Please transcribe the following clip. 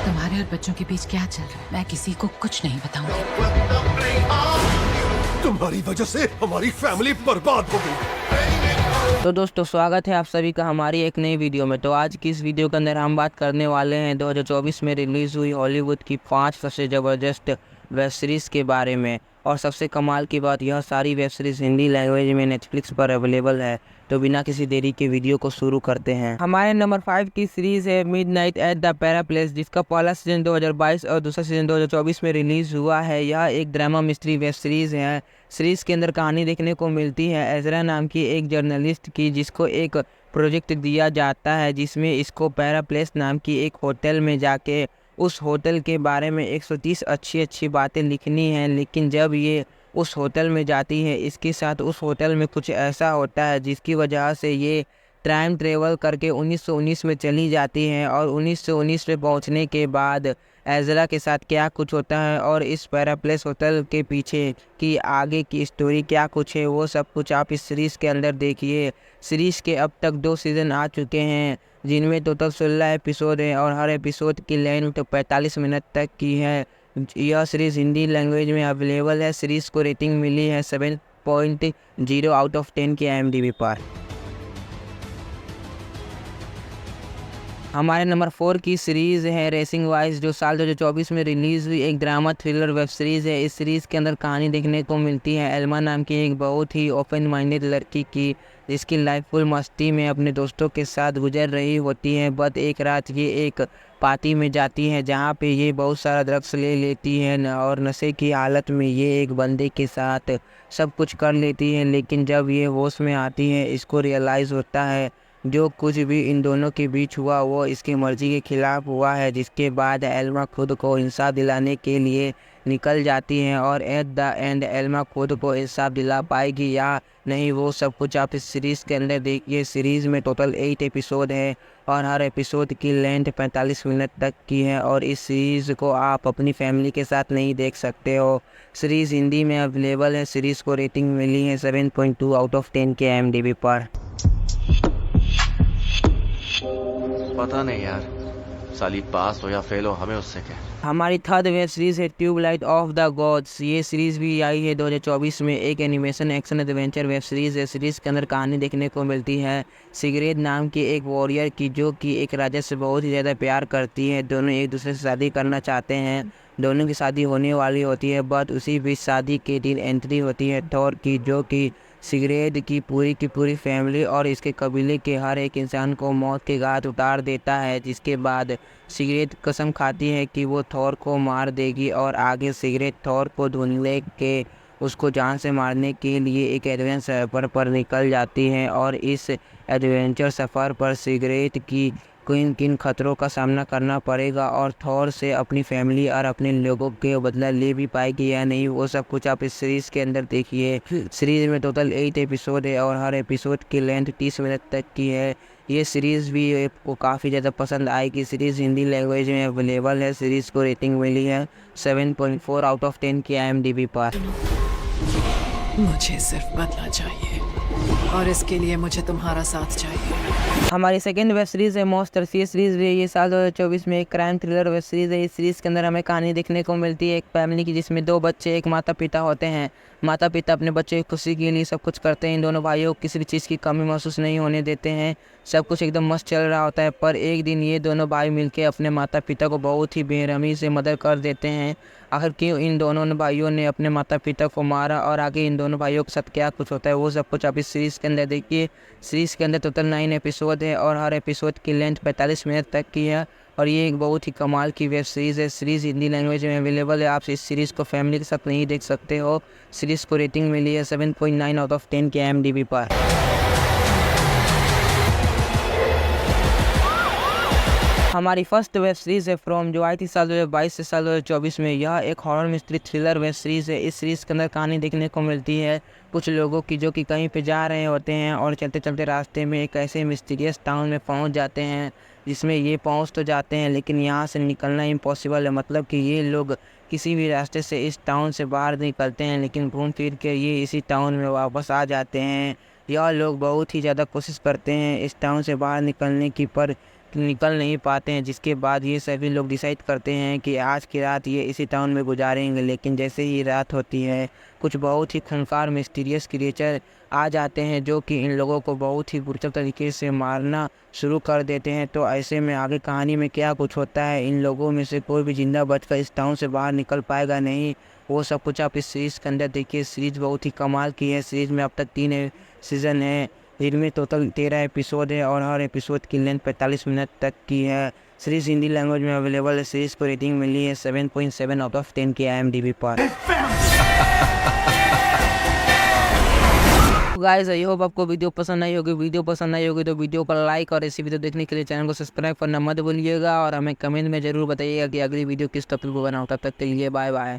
तुम्हारे और बच्चों के बीच क्या चल रहा है मैं किसी को कुछ नहीं बताऊंगी। तुम्हारी वजह से हमारी फैमिली बर्बाद हो गई। तो दोस्तों स्वागत है आप सभी का हमारी एक नई वीडियो में। तो आज की इस वीडियो के अंदर हम बात करने वाले हैं 2024 में रिलीज़ हुई हॉलीवुड की 5 सबसे ज़बरदस्त वेब सीरीज़ के बारे में। और सबसे कमाल की बात, यह सारी वेब सीरीज़ हिंदी लैंग्वेज में नेटफ्लिक्स पर अवेलेबल है। तो बिना किसी देरी के वीडियो को शुरू करते हैं। हमारे नंबर 5 की सीरीज़ है midnight at the para place, जिसका पहला सीजन 2022 और दूसरा सीजन 2024 में रिलीज़ हुआ है। यह एक ड्रामा मिस्ट्री वेब सीरीज़ है। सीरीज़ के अंदर कहानी देखने को मिलती है एजरा नाम की एक जर्नलिस्ट की, जिसको एक प्रोजेक्ट दिया जाता है जिसमें इसको पैरा प्लेस नाम की एक होटल में जाके उस होटल के बारे में 130 अच्छी बातें लिखनी है। लेकिन जब ये उस होटल में जाती है, इसके साथ उस होटल में कुछ ऐसा होता है जिसकी वजह से ये टाइम ट्रेवल करके 1919 में चली जाती हैं। और 1919 में पहुंचने के बाद एजरा के साथ क्या कुछ होता है और इस पैराप्लेस होटल के पीछे की आगे की स्टोरी क्या कुछ है, वो सब कुछ आप इस सीरीज़ के अंदर देखिए। सीरीज़ के अब तक 2 सीज़न आ चुके हैं, जिनमें टोटल 16 एपिसोड हैं और हर एपिसोड की लेंथ 45 मिनट तक की है। यह सीरीज़ हिंदी लैंग्वेज में अवेलेबल है। सीरीज़ को रेटिंग मिली है 7.0 आउट ऑफ 10 की IMDb पर। हमारे नंबर 4 की सीरीज़ है रेसिंग वाइज, जो साल 2024 में रिलीज़ हुई एक ड्रामा थ्रिलर वेब सीरीज़ है। इस सीरीज़ के अंदर कहानी देखने को मिलती है एल्मा नाम की एक बहुत ही ओपन माइंडेड लड़की की, जिसकी लाइफ फुल मस्ती में अपने दोस्तों के साथ गुजर रही होती है। बट एक रात ये एक पार्टी में जाती है जहाँ पे ये बहुत सारा ड्रग्स ले लेती है और नशे की हालत में ये एक बंदे के साथ सब कुछ कर लेती है। लेकिन जब ये होश में आती है, इसको रियलाइज़ होता है जो कुछ भी इन दोनों के बीच हुआ वो इसकी मर्ज़ी के ख़िलाफ़ हुआ है। जिसके बाद एल्मा खुद को इंसाफ दिलाने के लिए निकल जाती हैं और एट द एंड एल्मा खुद को इंसाफ दिला पाएगी या नहीं, वो सब कुछ आप इस सीरीज़ के अंदर देखिए। सीरीज़ में टोटल 8 एपिसोड है और हर एपिसोड की लेंथ 45 मिनट तक की है। और इस सीरीज़ को आप अपनी फैमिली के साथ नहीं देख सकते हो। सीरीज़ हिंदी में अवेलेबल है। सीरीज़ को रेटिंग मिली है 7.2 आउट ऑफ 10 के IMDb पर। पता नहीं यार, साली पास हो या फेल हो, हमें उससे क्या। हमारी थर्ड वेब सीरीज़ है ट्यूबलाइट ऑफ द गॉड्स। ये सीरीज़ भी आई है 2024 में। एक animation action adventure web series है। सीरीज़ के अंदर कहानी देखने को मिलती है सिगरेट नाम की एक वॉरियर की, जो कि एक राजा से बहुत ही ज़्यादा प्यार करती है। दोनों एक दूसरे से शादी करना चाहते हैं। दोनों की शादी होने वाली होती है, बट उसी बीच शादी के दिन एंट्री होती है थॉर की, जो कि सिगरेट की पूरी फैमिली और इसके कबीले के हर एक इंसान को मौत के घाट उतार देता है। जिसके बाद सिगरेट कसम खाती है कि वो थॉर को मार देगी और आगे सिगरेट थॉर को ढूंढ के उसको जान से मारने के लिए एक एडवेंचर सफ़र पर निकल जाती हैं। और इस एडवेंचर सफ़र पर सिगरेट की किन खतरों का सामना करना पड़ेगा और थॉर से अपनी फैमिली और अपने लोगों के बदला ले भी पाएगी या नहीं, वो सब कुछ आप इस सीरीज़ के अंदर देखिए। सीरीज़ में टोटल 8 एपिसोड है और हर एपिसोड की लेंथ 30 मिनट तक की है। ये सीरीज़ भी आपको काफ़ी ज़्यादा पसंद आएगी। सीरीज़ हिंदी लैंग्वेज में अवेलेबल है। सीरीज़ को रेटिंग मिली है 7.4 आउट ऑफ 10 की IMDb पर। मुझे सिर्फ बदला चाहिए और इसके लिए मुझे तुम्हारा साथ चाहिए। हमारी सेकेंड वेब सीरीज़ है मॉन्स्टर्स। ये सीरीज़ भी ये साल 2024 में एक क्राइम थ्रिलर वेब सीरीज़ है। इस सीरीज़ के अंदर हमें कहानी देखने को मिलती है एक फैमिली की, जिसमें 2 बच्चे एक माता पिता होते हैं। माता पिता अपने बच्चे की खुशी के लिए सब कुछ करते हैं। इन दोनों भाइयों को किसी भी चीज़ की कमी महसूस नहीं होने देते हैं। सब कुछ एकदम मस्त चल रहा होता है। पर एक दिन ये दोनों भाई मिलकर अपने माता पिता को बहुत ही बेरहमी से मर्डर कर देते हैं। आखिर क्यों इन दोनों भाइयों ने अपने माता पिता को मारा और आगे इन दोनों भाइयों के साथ क्या कुछ होता है, वो सब कुछ आप इस सीरीज़ के अंदर देखिए। सीरीज़ के अंदर टोटल 9 एपिसोड है और हर एपिसोड की लेंथ 45 मिनट तक की है। और ये एक बहुत ही कमाल की वेब सीरीज़ है। सीरीज़ हिंदी लैंग्वेज में अवेलेबल है। आप इस सीरीज़ को फैमिली के साथ नहीं देख सकते हो। सीरीज़ को रेटिंग मिली है 7.9 आउट ऑफ 10 के IMDb पर। हमारी फर्स्ट वेब सीरीज़ है फ्रॉम, जो आई थी साल 2022 से साल 2024 में। यह एक horror mystery thriller web series है। इस सीरीज़ के अंदर कहानी देखने को मिलती है कुछ लोगों की, जो कि कहीं पे जा रहे होते हैं और चलते चलते रास्ते में एक ऐसे मिस्टीरियस टाउन में पहुंच जाते हैं, जिसमें ये पहुंच तो जाते हैं लेकिन यहाँ से निकलना इम्पॉसिबल है। मतलब कि ये लोग किसी भी रास्ते से इस टाउन से बाहर निकलते हैं, लेकिन घूम फिर के ये इसी टाउन में वापस आ जाते हैं। यह लोग बहुत ही ज़्यादा कोशिश करते हैं इस टाउन से बाहर निकलने की, पर निकल नहीं पाते हैं, जिसके बाद ये सभी लोग डिसाइड करते हैं कि आज की रात ये इसी टाउन में गुजारेंगे। लेकिन जैसे ही रात होती है कुछ बहुत ही खूंखार मिस्टीरियस क्रिएचर आ जाते हैं जो कि इन लोगों को बहुत ही बुरी तरीके से मारना शुरू कर देते हैं। तो ऐसे में आगे कहानी में क्या कुछ होता है, इन लोगों में से कोई भी जिंदा बचकर इस टाउन से बाहर निकल पाएगा नहीं, वो सब कुछ आप इस सीरीज़ के अंदर देखिए। सीरीज़ बहुत ही कमाल की है। सीरीज़ में अब तक 3 सीज़न है, इनमें टोटल 13 एपिसोड है और हर एपिसोड की लेंथ 45 मिनट तक की है। सीरीज़ हिंदी लैंग्वेज में अवेलेबल है। सीरीज़ को रेटिंग मिली है 7.7 आउट ऑफ 10 की IMDb पर। गाइस आई होप आपको वीडियो पसंद आई होगी। वीडियो पसंद आई होगी तो वीडियो को लाइक और ऐसी वीडियो देखने के लिए चैनल को सब्सक्राइब करना मत भूलिएगा और हमें कमेंट में ज़रूर बताइएगा कि अगली वीडियो किस टॉपिक पर बनाऊँ। तब तक के लिए बाय बाय।